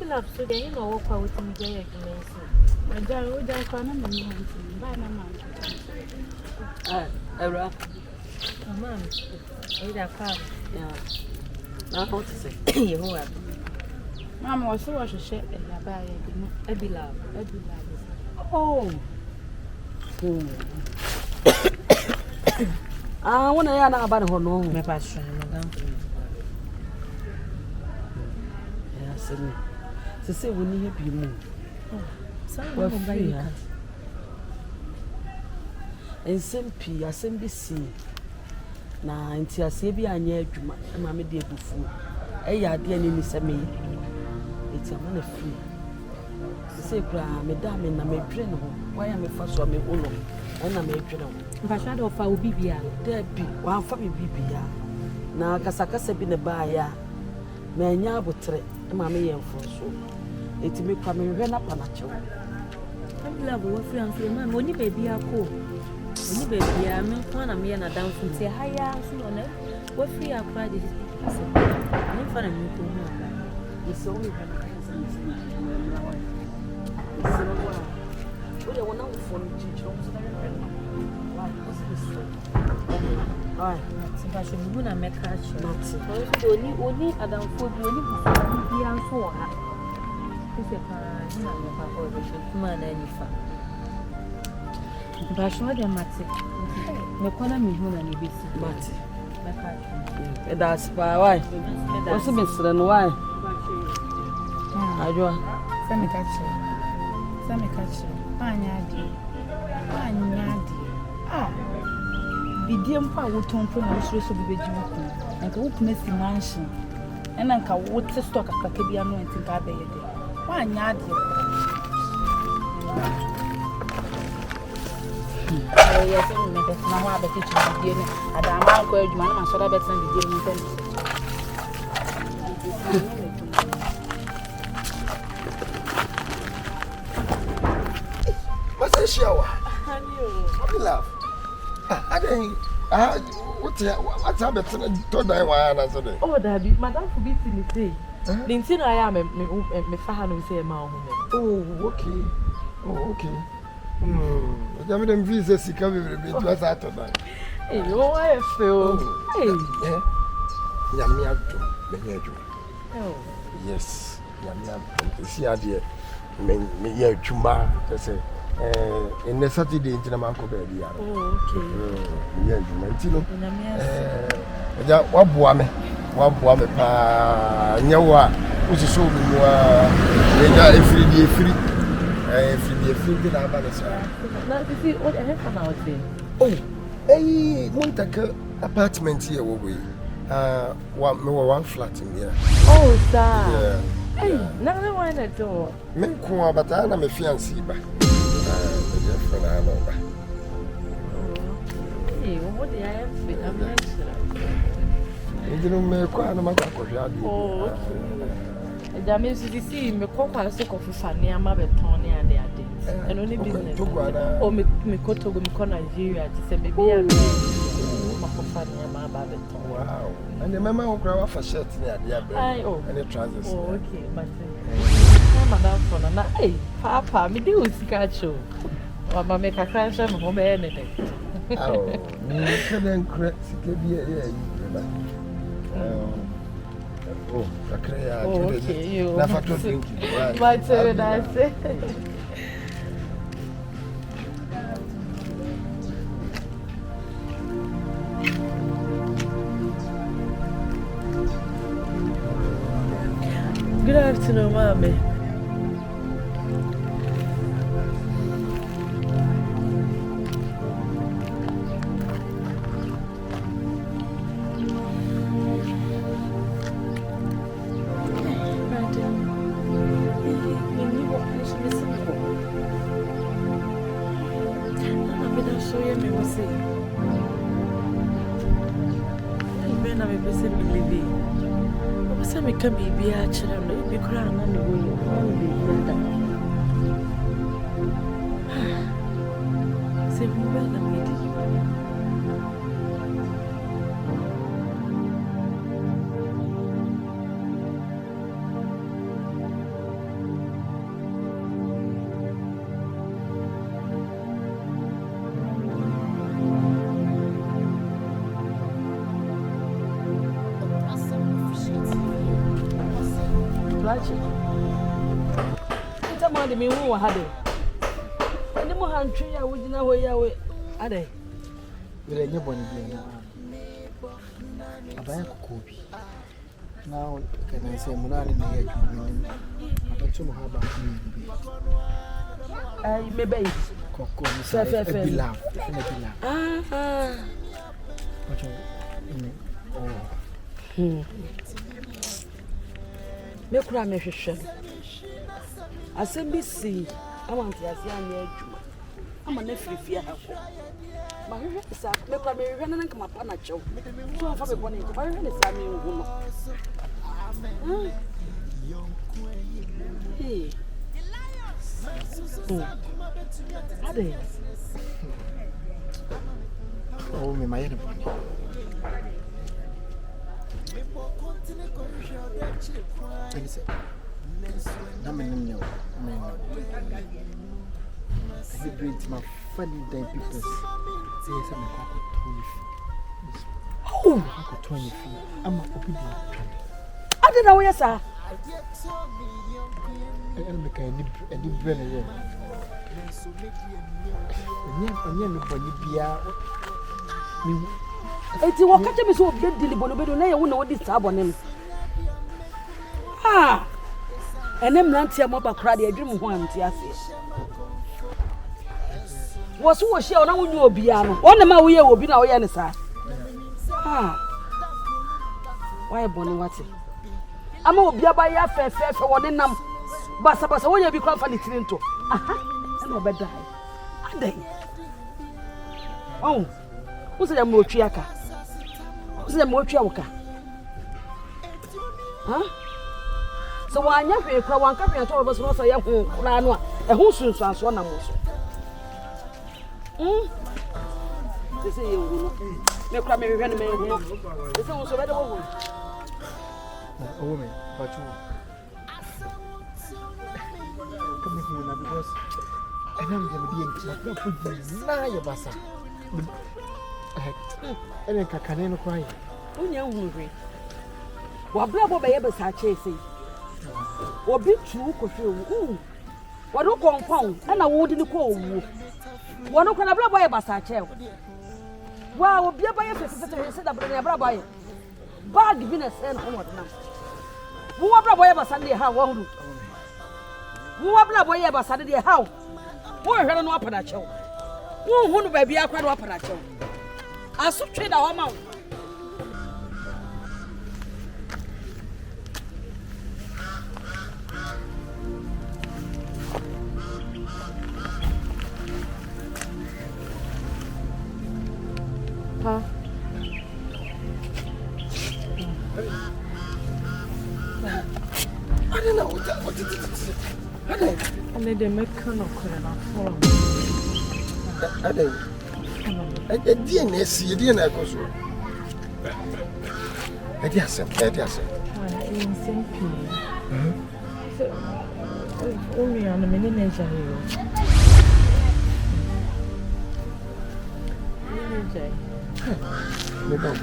love so they know what I would enjoy. My darling, would I find a man? Buy my man. Era. Man, either car. Yeah. Now what to say? You know what? Mamma was so I should share a buy a love. Oh. I want to hear about her no. My passion, madam. Yes, to say we need to be moved. Well, free her. And simply, I send this scene. Now, until I say, be I near you, Mamma dear before. A idea in Miss Me. It's a man of free. Say, Madame, and I'm a trainer. Why am I first or me uno? And I'm a trainer. If I shadow of our BBA, there be one for me BBA. Now, Casacasa been a buyer. May I would treat Mammy and for so. It may come in run up on a child. I'm love what friends for man when you baby are cool. When you baby are me, one of me and a down from say, hi, on it. What free are cried is I'm for a new home. It's only when I we are one out for teachers. Why? I should be make her sure. Only Adam for only be and for her. It's a man any fun. But I show them Matty. No corner me who and be Matty. That's why. What's the mystery and why? I do. Sammy catch you. Sammy catch you. Anyadi. Ah. Bidiam pa wo ton pro na so be beju. Anka wo kuna si mansion. And anka wo te stock akaka bia no entinka be ye de. Anyadi. Yes, I'm going to have a teacher. I don't know where you are. So I better send you. What's a shower? Happy laugh. I think, what's happened to the Oh, Daddy, Madame for beating me say. Linton, I am a fan say a man. Oh, okay. Oh, okay. I mean, visas come every bit was out of that. Hey, oh, I feel. Hey, Yamiato. Oh, yes, Yamiato. See, I dear, me, yeah, Chuma, to say, in the Saturday into the Manco Baby. Oh, okay. Yeah, you know, what woman, pa, Yawa, which is so free. If you feel that about us, now you see what I have from out there. Oh, hey, Montaka apartment here, we one flat in here. Oh, sir. Yeah. Hey, never mind at all. Men come but I am a fiancé, but I know. Hey, what do I have been? I'm not sure. You don't make quite a matter of oh, okay. That means you see, me call for a soak of funny, I'm a Tony and they are things. And only business. Oh, me go to Nigeria to say, maybe I'm funny, I'm a Babeton. Wow. And the mamma will grow off a shirt near the other. And the trousers. Oh, okay, but Madame Fona, hey, Papa, me do catch you. Or my make a crash of home anything. Oh, you couldn't correct it. Oh, okay, you never to drink it. But I say. Good afternoon, Mommy. Can be a child, be crying on the way. Say, who rather meet Dachi. Ita ma de me hu wa ha de. Ene mo han twi ya wo gina ho ya we. Ade. Wele nye boni bi na. Abaya kokobi. Now can I say munani na ya jumini. Abatu mo ha ba ku bi. Me be. Koko ni sa e bila. Ah. Wacho ni. Oh. Me kura me hwehwe. Asem bi si amanti ase anya adwuma. Ama na firifia ha ko. Ma hwehwe sa me kura me hwehwe na nka mapa na chew. So fa be bone ko. Ma hwehwe ne sa me hu no. Hey. Ade. Oh, me ma yene boni. Elise. Na me nyo. Celebrate my funny day people. Say some ko 20. Oh, ko 20. Ama obedient. Ade na wo yesa. Ene me kan ni brene ye. Onye me boni bia. Eti wo kache me so obi dili bono bedo na ye wo na wodi sa bonem. Ah. Ene mlantia mo bakra de adwum ho anti ase. Wo so wo hia na wonyu obi a no. Wona ma wo ye obi na wo ye ne sa. Ah. Why boni wate? Ama obi aba ya fefe woni nam. Basa wo ye bi kwa fa ni tirinto. Aha. Ene obeda. Adai. Oh. Who said I'm not Triaka? Who said I'm not Triaka? Huh? So, why not a crowd? One country at all of us was a young Rano, a who's son, so I'm also. They say you will make a merry enemy. It's almost a better woman. A woman, but you come here because I'm going to be in your bassa. Ene kakane no kwai. Unya hungry. Wa brabo be yebe sa chese. Obi tu ko hwe. Wa do konpon na wo di ni ko owu. Wo no kwa brabo yebe sa che. Wa obi aba ye fefefete da brabo brabo ye. Bag bi na se no wona. Wo wa brabo yebe sa de ha wo huru. Wo wa brabo yebe sa de ha. Wo hwe no apada che. Wo hu no ba bia kwa no apada che. Asu trade our mouth. Huh? I don't know what it is. I don't. I made a mechanical for I don't. A DNS, you didn't have to. I guess. Only on a minute.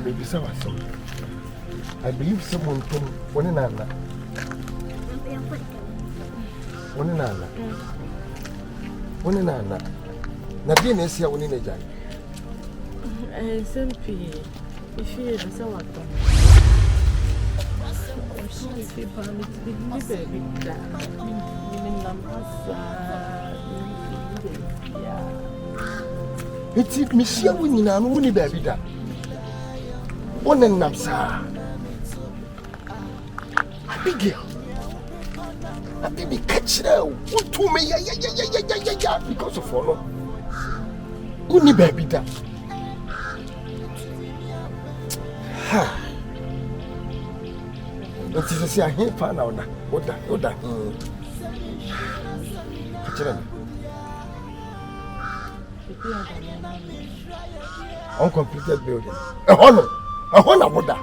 Maybe so. I believe someone told one another. One another. Nothing is here when in a giant. Simply, if you have someone. It's Monsieur winning and winning baby. One and Namsa. A big girl. A baby catch now. What to me? Yeah, because of follow. Uni baby da. Ha. What is this? I hear fan now. What that? Uncompleted building. A honor. What that?